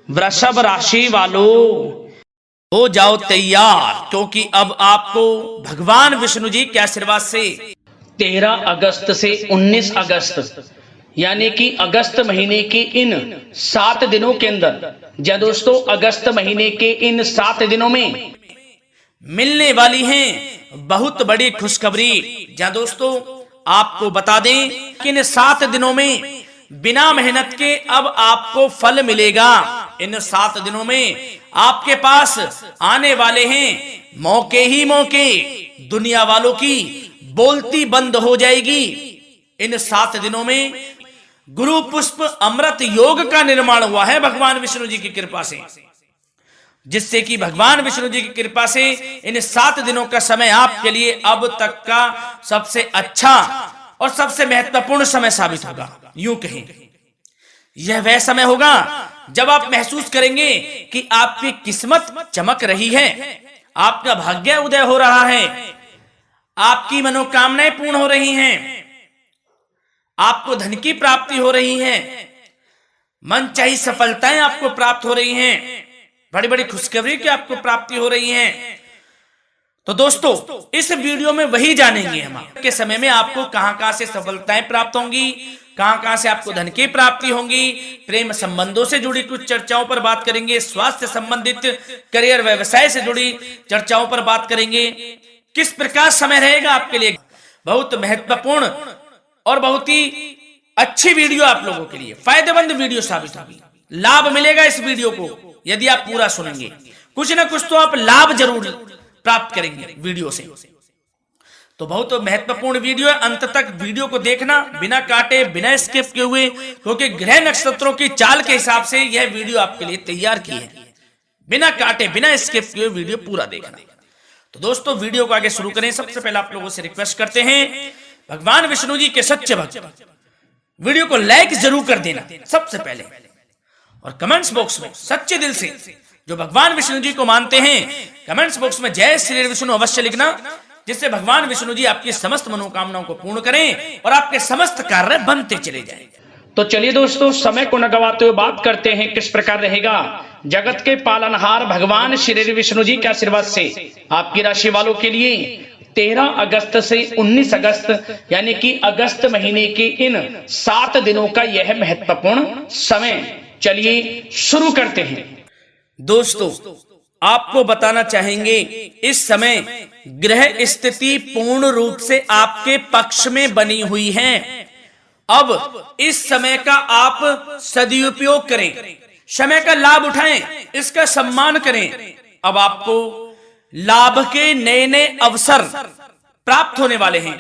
वृषभ राशि वालों, हो जाओ तैयार, क्योंकि अब आपको भगवान विष्णु जी के आशीर्वाद से 13 अगस्त से 19 अगस्त यानी कि अगस्त महीने के इन 7 दिनों के अंदर, या दोस्तों अगस्त महीने के इन 7 दिनों में मिलने वाली हैं बहुत बड़ी खुशखबरी। या दोस्तों आपको बता दें कि इन 7 दिनों में बिना मेहनत के अब आपको फल मिलेगा। इन 7 दिनों में आपके पास आने वाले हैं मौके ही मौके, दुनिया वालों की बोलती बंद हो जाएगी। इन 7 दिनों में गुरु पुष्प अमृत योग का निर्माण हुआ है भगवान विष्णु जी की कृपा से, जिससे कि भगवान विष्णु जी की कृपा से इन 7 दिनों का समय आपके लिए अब तक का सबसे अच्छा और सबसे महत्वपूर्ण समय साबित होगा। यूं कहें यह वह समय होगा जब आप महसूस करेंगे कि आपकी किस्मत चमक रही है, आपका भाग्य उदय हो रहा है, आपकी मनोकामनाएं पूर्ण हो रही हैं, आपको धन की प्राप्ति हो रही है, मनचाही सफलताएं आपको प्राप्त हो रही हैं, बड़ी बड़ी खुशखबरी की आपको प्राप्ति हो रही है। तो दोस्तों इस वीडियो में वही जानेंगे हम के समय में आपको कहां से सफलताएं प्राप्त होंगी, कहां से आपको धन की प्राप्ति होंगी, प्रेम संबंधों से जुड़ी कुछ चर्चाओं पर बात करेंगे, स्वास्थ्य संबंधित करियर व्यवसाय से जुड़ी चर्चाओं पर बात करेंगे। किस प्रकार समय रहेगा आपके लिए, बहुत महत्वपूर्ण और बहुत ही अच्छी वीडियो आप लोगों के लिए फायदेमंद वीडियो साबित होगी। लाभ मिलेगा इस वीडियो को यदि आप पूरा सुनेंगे, कुछ ना कुछ तो आप लाभ जरूर प्राप्त करेंगे वीडियो से। तो बहुत महत्वपूर्ण वीडियो है, अंत तक वीडियो को देखना बिना काटे बिना स्किप किए हुए, क्योंकि ग्रह नक्षत्रों की चाल के हिसाब से यह वीडियो आपके लिए तैयार की है। बिना काटे बिना स्किप किए वीडियो पूरा देखना। तो दोस्तों वीडियो को आगे शुरू करें। सबसे पहले आप लोगों से रिक्वेस्ट करते हैं, भगवान विष्णु जी के सच्चे भक्त वीडियो को लाइक जरूर कर देना सबसे पहले, और कमेंट्स बॉक्स में सच्चे दिल से जो भगवान विष्णु जी को मानते हैं कमेंट्स बॉक्स में जय श्री विष्णु अवश्य लिखना, जिससे भगवान विष्णु जी आपकी समस्त मनोकामनाओं को पूर्ण करें और आपके समस्त कार्य बनते चले जाएं। तो चलिए दोस्तों समय को न गवाते हुए बात करते हैं किस प्रकार रहेगा जगत के पालनहार भगवान श्री विष्णु जी के आशीर्वाद से आपकी राशि वालों के लिए 13 अगस्त से 19 अगस्त यानी कि अगस्त महीने के इन 7 दिनों का यह महत्वपूर्ण समय। चलिए शुरू करते हैं। दोस्तों आपको बताना चाहेंगे इस समय ग्रह स्थिति पूर्ण रूप से आपके पक्ष में बनी हुई है। अब इस समय का आप सदुपयोग करें, समय का लाभ उठाएं, इसका सम्मान करें। अब आपको लाभ के नए नए अवसर प्राप्त होने वाले हैं,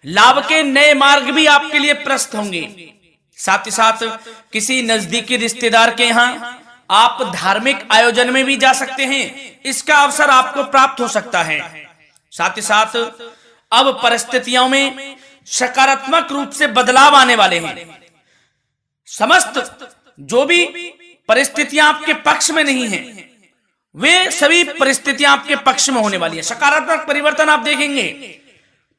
लाभ के नए मार्ग भी आपके लिए प्रशस्त होंगे। साथ ही साथ किसी नजदीकी रिश्तेदार के यहाँ आप धार्मिक आयोजन में भी जा सकते हैं, इसका अवसर आपको प्राप्त हो सकता है। साथ ही साथ अब परिस्थितियों में सकारात्मक रूप से बदलाव आने वाले हैं। समस्त जो भी परिस्थितियां आपके पक्ष में नहीं हैं, वे सभी परिस्थितियां आपके पक्ष में होने वाली है। सकारात्मक परिवर्तन आप देखेंगे,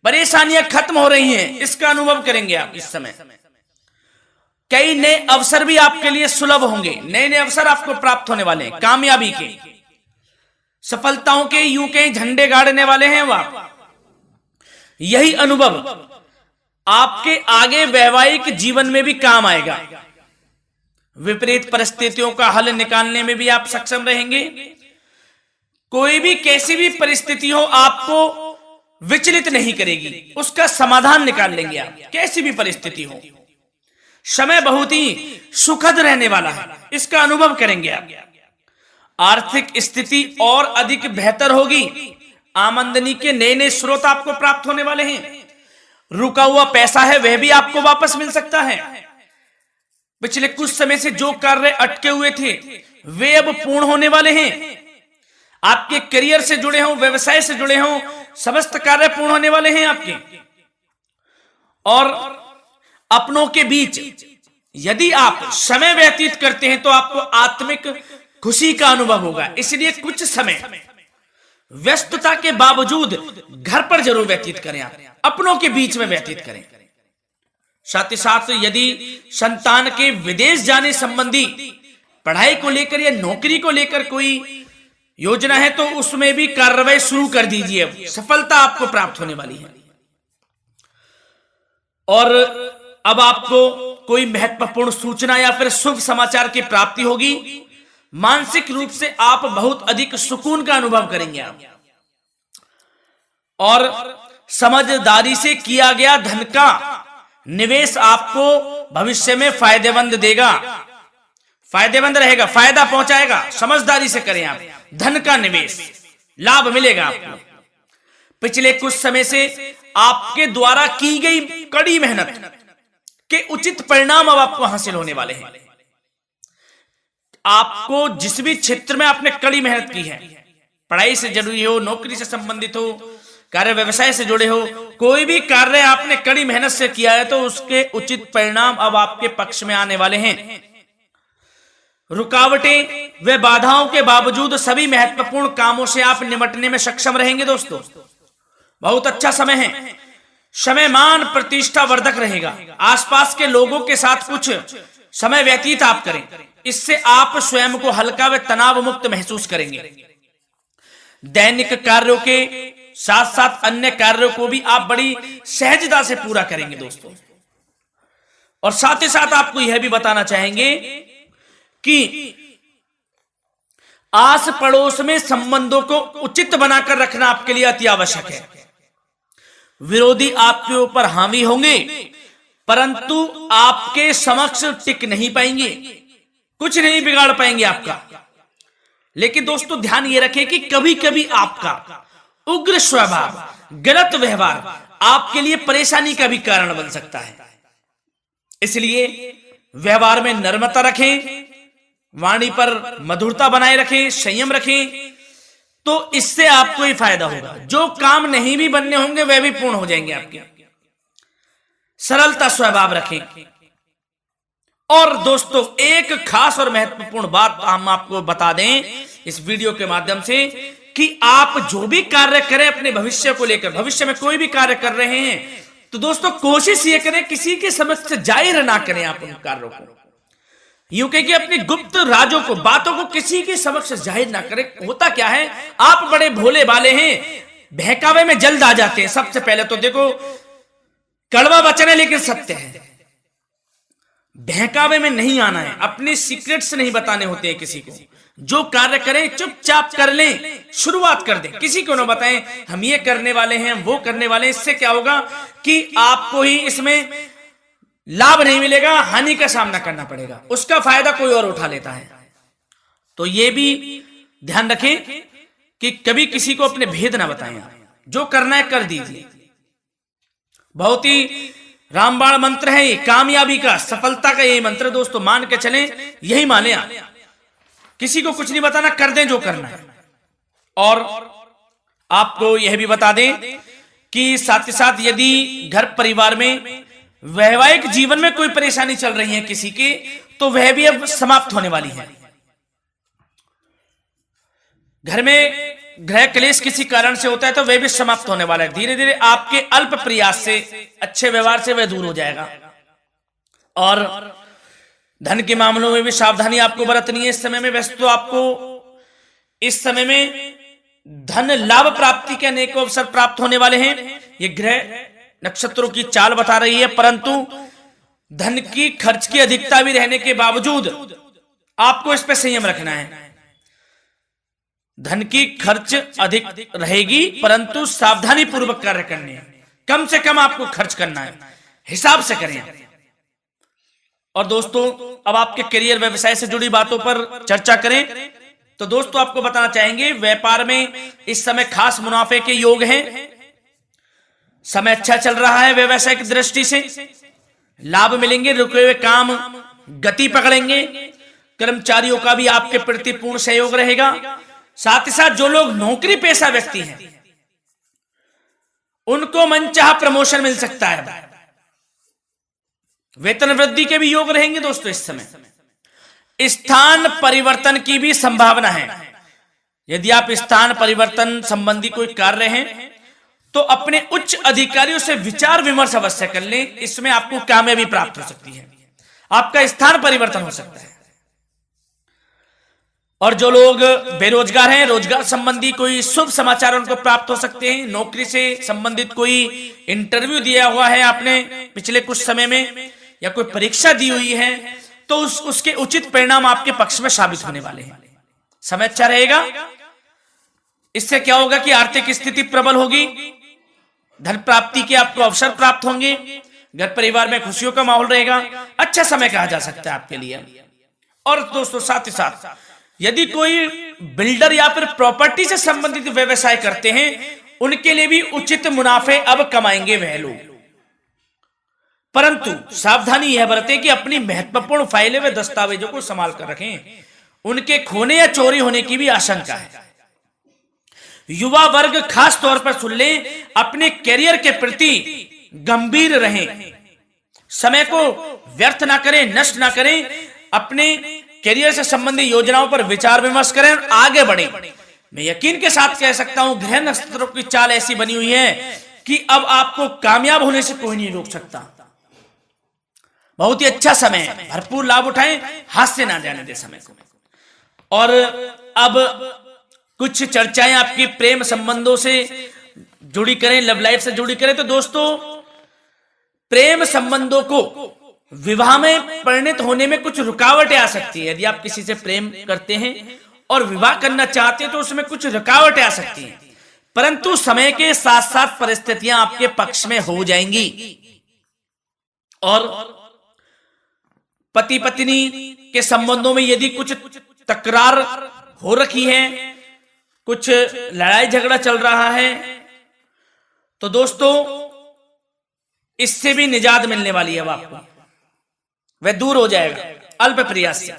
परेशानियां खत्म हो रही हैं, इसका अनुभव करेंगे आप इस समय। कई नए अवसर भी आपके लिए सुलभ होंगे, नए नए अवसर आपको प्राप्त होने वाले हैं, कामयाबी के, सफलताओं के यूं के झंडे गाड़ने वाले हैं वह। यही अनुभव आपके आगे वैवाहिक जीवन में भी काम आएगा। विपरीत परिस्थितियों का हल निकालने में भी आप सक्षम रहेंगे। कोई भी कैसी भी परिस्थिति हो आपको विचलित नहीं करेगी, उसका समाधान निकाल लेंगे आप, कैसी भी परिस्थिति हो। समय बहुत ही सुखद रहने वाला है, इसका अनुभव करेंगे आप। आर्थिक स्थिति और अधिक बेहतर होगी, आमदनी के नए नए स्रोत आपको प्राप्त होने वाले हैं। रुका हुआ पैसा है वह भी आपको वापस मिल सकता है। पिछले कुछ समय से जो कार्य अटके हुए थे वे अब पूर्ण होने वाले हैं। आपके करियर से जुड़े हों, व्यवसाय से जुड़े हों, समस्त कार्य पूर्ण होने वाले हैं आपके। और अपनों के बीच यदि आप समय व्यतीत करते हैं तो आपको आत्मिक खुशी का अनुभव होगा। इसलिए कुछ समय व्यस्तता के बावजूद घर पर जरूर व्यतीत करें, आप अपनों के बीच में व्यतीत करें। साथ ही साथ यदि संतान के विदेश जाने संबंधी पढ़ाई को लेकर या नौकरी को लेकर कोई योजना है तो उसमें भी कार्रवाई शुरू कर दीजिए, सफलता आपको प्राप्त होने वाली है। और अब आपको कोई महत्वपूर्ण सूचना या फिर शुभ समाचार की प्राप्ति होगी। मानसिक रूप से आप बहुत अधिक सुकून का अनुभव करेंगे आप, और समझदारी से किया गया धन का निवेश आपको भविष्य में फायदेमंद देगा, फायदेमंद रहेगा, फायदा पहुंचाएगा। समझदारी से करें आप, धन का निवेश, लाभ मिलेगा आपको। पिछले कुछ समय से आपके द्वारा की गई कड़ी मेहनत के उचित परिणाम अब आपको हासिल होने वाले हैं। आपको जिस भी क्षेत्र में आपने कड़ी मेहनत की है, पढ़ाई से जुड़ी हो, नौकरी से संबंधित हो, कार्य व्यवसाय से जुड़े हो, कोई भी कार्य आपने कड़ी मेहनत से किया है तो उसके उचित परिणाम अब आपके पक्ष में आने वाले हैं। रुकावटें व बाधाओं के बावजूद सभी महत्वपूर्ण कामों से आप निपटने में सक्षम रहेंगे। दोस्तों बहुत अच्छा समय है, समय मान प्रतिष्ठा वर्धक रहेगा। आसपास के लोगों के साथ कुछ समय व्यतीत आप करें, इससे आप स्वयं को हल्का व तनाव मुक्त महसूस करेंगे। दैनिक कार्यों के साथ साथ अन्य कार्यों को भी आप बड़ी सहजता से पूरा करेंगे दोस्तों। और साथ ही साथ आपको यह भी बताना चाहेंगे कि आस पड़ोस में संबंधों को उचित बनाकर रखना आपके लिए अति आवश्यक है। विरोधी आपके ऊपर हावी होंगे परंतु आपके समक्ष टिक नहीं पाएंगे, कुछ नहीं बिगाड़ पाएंगे आपका। लेकिन दोस्तों ध्यान ये रखें कि कभी कभी आपका उग्र स्वभाव, गलत व्यवहार आपके लिए परेशानी का भी कारण बन सकता है। इसलिए व्यवहार में नम्रता रखें, वाणी पर मधुरता बनाए रखें, संयम रखें, तो इससे आपको ही फायदा होगा। जो काम नहीं भी बनने होंगे वह भी पूर्ण हो जाएंगे आपके। सरलता स्वभाव रखें। और दोस्तों एक खास और महत्वपूर्ण बात हम आपको बता दें इस वीडियो के माध्यम से कि आप जो भी कार्य करें अपने भविष्य को लेकर, भविष्य में कोई भी कार्य कर रहे हैं तो दोस्तों कोशिश ये करें किसी के समक्ष जाहिर ना करें आप उन कार्यों को। यूं कह कि अपनी गुप्त राजों को, बातों को किसी के समक्ष जाहिर ना करें। होता क्या है, आप बड़े भोले भाले हैं, बहकावे में जल्द आ जाते हैं। सबसे पहले तो देखो कड़वा वचन है लेकिन सत्य है, बहकावे में नहीं आना है, अपने सीक्रेट्स नहीं बताने होते हैं किसी को। जो कार्य करें चुपचाप कर लें, शुरुआत कर दें, किसी को ना बताएं हम ये करने वाले हैं, वो करने वाले हैं। इससे क्या होगा कि आपको ही इसमें लाभ नहीं मिलेगा, हानि का सामना करना पड़ेगा, उसका फायदा कोई और उठा लेता है। तो ये भी ध्यान रखें कि कभी किसी को अपने भेद ना बताएं, जो करना है कर दीजिए। बहुत ही रामबाण मंत्र है ये, कामयाबी का, सफलता का यही मंत्र दोस्तों, मान के चलें, यही माने आप। किसी को कुछ नहीं बताना, कर दें जो करना है। और आपको यह भी बता दें कि साथ ही साथ यदि घर परिवार में वैवाहिक जीवन में कोई परेशानी चल रही है किसी की, तो वह भी अब समाप्त होने वाली है। घर में गृह क्लेश किसी कारण से होता है तो वह भी समाप्त होने वाला है। धीरे धीरे आपके अल्प प्रयास से, अच्छे व्यवहार से वह दूर हो जाएगा। और धन के मामलों में भी सावधानी आपको बरतनी है इस समय में। वैसे तो आपको इस समय में धन लाभ प्राप्ति के अनेक अवसर प्राप्त होने वाले हैं, ये ग्रह नक्षत्रों की चाल बता रही है। परंतु धन की खर्च की अधिकता भी रहने के बावजूद आपको इस पर संयम रखना है। धन की खर्च अधिक रहेगी परंतु सावधानी पूर्वक कार्य करने हैं, कम से कम आपको खर्च करना है, हिसाब से करें। और दोस्तों अब आपके करियर व्यवसाय से जुड़ी बातों पर चर्चा करें तो दोस्तों आपको बताना चाहेंगे व्यापार में इस समय खास मुनाफे के योग हैं। समय अच्छा चल रहा है, व्यवसाय की दृष्टि से लाभ मिलेंगे, रुके हुए काम गति पकड़ेंगे, कर्मचारियों का भी आपके प्रति पूर्ण सहयोग रहेगा। साथ ही साथ जो लोग नौकरी पेशा व्यक्ति हैं उनको मनचाहा प्रमोशन मिल सकता है, वेतन वृद्धि के भी योग रहेंगे दोस्तों। इस समय स्थान परिवर्तन की भी संभावना है। यदि आप स्थान परिवर्तन संबंधी कोई कार्य हैं तो अपने उच्च अधिकारियों से विचार विमर्श अवश्य कर लें, इसमें आपको कामयाबी प्राप्त हो सकती है, आपका स्थान परिवर्तन हो सकता है। और जो लोग बेरोजगार हैं, रोजगार संबंधी कोई शुभ समाचार उनको प्राप्त हो सकते हैं। नौकरी से संबंधित कोई इंटरव्यू दिया हुआ है आपने पिछले कुछ समय में, या कोई परीक्षा दी हुई है, तो उसके उचित परिणाम आपके पक्ष में साबित होने वाले हैं। समय अच्छा रहेगा। इससे क्या होगा कि आर्थिक स्थिति प्रबल होगी, धन प्राप्ति के आपको अवसर प्राप्त होंगे, घर परिवार में खुशियों का माहौल रहेगा। अच्छा समय कहा जा सकता है आपके लिए। और दोस्तों साथ ही साथ यदि कोई बिल्डर या फिर प्रॉपर्टी से संबंधित व्यवसाय करते हैं, उनके लिए भी उचित मुनाफे अब कमाएंगे वह लोग। परंतु सावधानी यह बरतें कि अपनी महत्वपूर्ण फाइलें व दस्तावेजों को संभाल कर रखें, उनके खोने या चोरी होने की भी आशंका है। युवा वर्ग खास तौर पर सुन ले, अपने करियर के प्रति गंभीर रहें, समय को व्यर्थ ना करें, नष्ट ना करें, अपने करियर से संबंधित योजनाओं पर विचार विमर्श करें और आगे बढ़ें। मैं यकीन के साथ कह सकता हूं, ग्रह नक्षत्रों की चाल ऐसी बनी हुई है कि अब आपको कामयाब होने से कोई नहीं रोक सकता। बहुत ही अच्छा समय है, भरपूर लाभ उठाएं, हाथ से ना जाने दे समय को। और अब कुछ चर्चाएं आपकी प्रेम संबंधों से जुड़ी करें, लव लाइफ से जुड़ी करें। तो दोस्तों, प्रेम संबंधों को विवाह में परिणत होने में कुछ रुकावटें आ सकती है। यदि आप किसी से प्रेम करते हैं और विवाह करना चाहते हैं तो उसमें कुछ रुकावटें आ सकती हैं, परंतु समय के साथ साथ परिस्थितियां आपके पक्ष में हो जाएंगी। और पति पत्नी के संबंधों में यदि कुछ तकरार हो रखी है, कुछ लड़ाई झगड़ा चल रहा है, तो दोस्तों इससे भी निजात मिलने वाली है। अब आपको वह दूर हो जाएगा अल्प प्रयास से,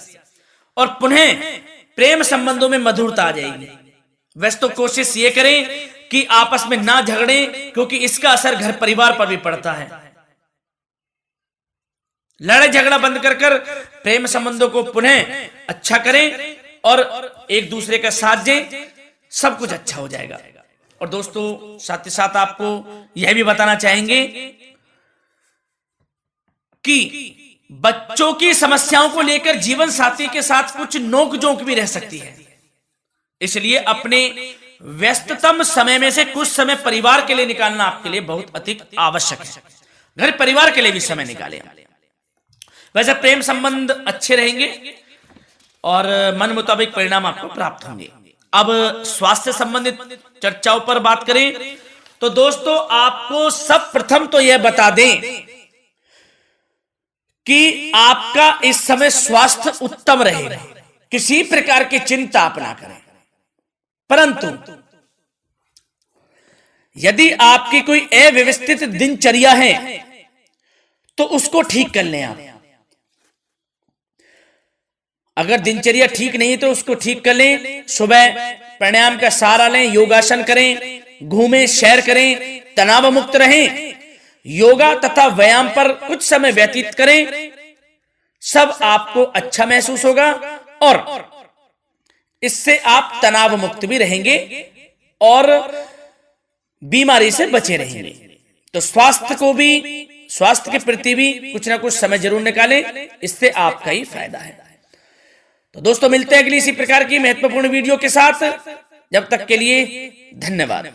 और पुनः प्रेम संबंधों में मधुरता आ जाएगी। वैसे तो कोशिश ये करें कि आपस में ना झगड़ें, क्योंकि इसका असर घर परिवार पर भी पड़ता है। लड़ाई झगड़ा बंद कर प्रेम संबंधों को पुनः अच्छा करें और एक दूसरे का साथ दें, सब कुछ अच्छा हो जाएगा। और दोस्तों साथ ही साथ आपको यह भी बताना चाहेंगे कि बच्चों की समस्याओं को लेकर जीवन साथी के साथ कुछ नोकझोंक भी रह सकती है। इसलिए अपने व्यस्ततम समय में से कुछ समय परिवार के लिए निकालना आपके लिए बहुत अधिक आवश्यक है। घर परिवार के लिए भी समय निकालें। वैसे प्रेम संबंध अच्छे रहेंगे और मन मुताबिक परिणाम आपको प्राप्त होंगे। अब स्वास्थ्य संबंधित चर्चाओं पर बात करें तो दोस्तों, आपको सब प्रथम तो यह बता दें कि आपका इस समय स्वास्थ्य उत्तम रहेगा, किसी प्रकार की चिंता आप ना करें। परंतु यदि आपकी कोई अव्यवस्थित दिनचर्या है तो उसको ठीक कर लें आप। अगर दिनचर्या ठीक नहीं है तो उसको ठीक कर लें। सुबह प्राणायाम का सहारा लें, योगासन करें, घूमें, सैर करें, तनाव मुक्त रहें, योगा तथा व्यायाम पर कुछ समय व्यतीत करें। सब आपको अच्छा महसूस होगा और इससे आप तनाव मुक्त भी रहेंगे और बीमारी से बचे रहेंगे। तो स्वास्थ्य के प्रति भी कुछ ना कुछ समय जरूर निकालें, इससे आपका ही फायदा है। तो दोस्तों मिलते हैं अगली इसी प्रकार की महत्वपूर्ण वीडियो के साथ। जब तक के लिए धन्यवाद।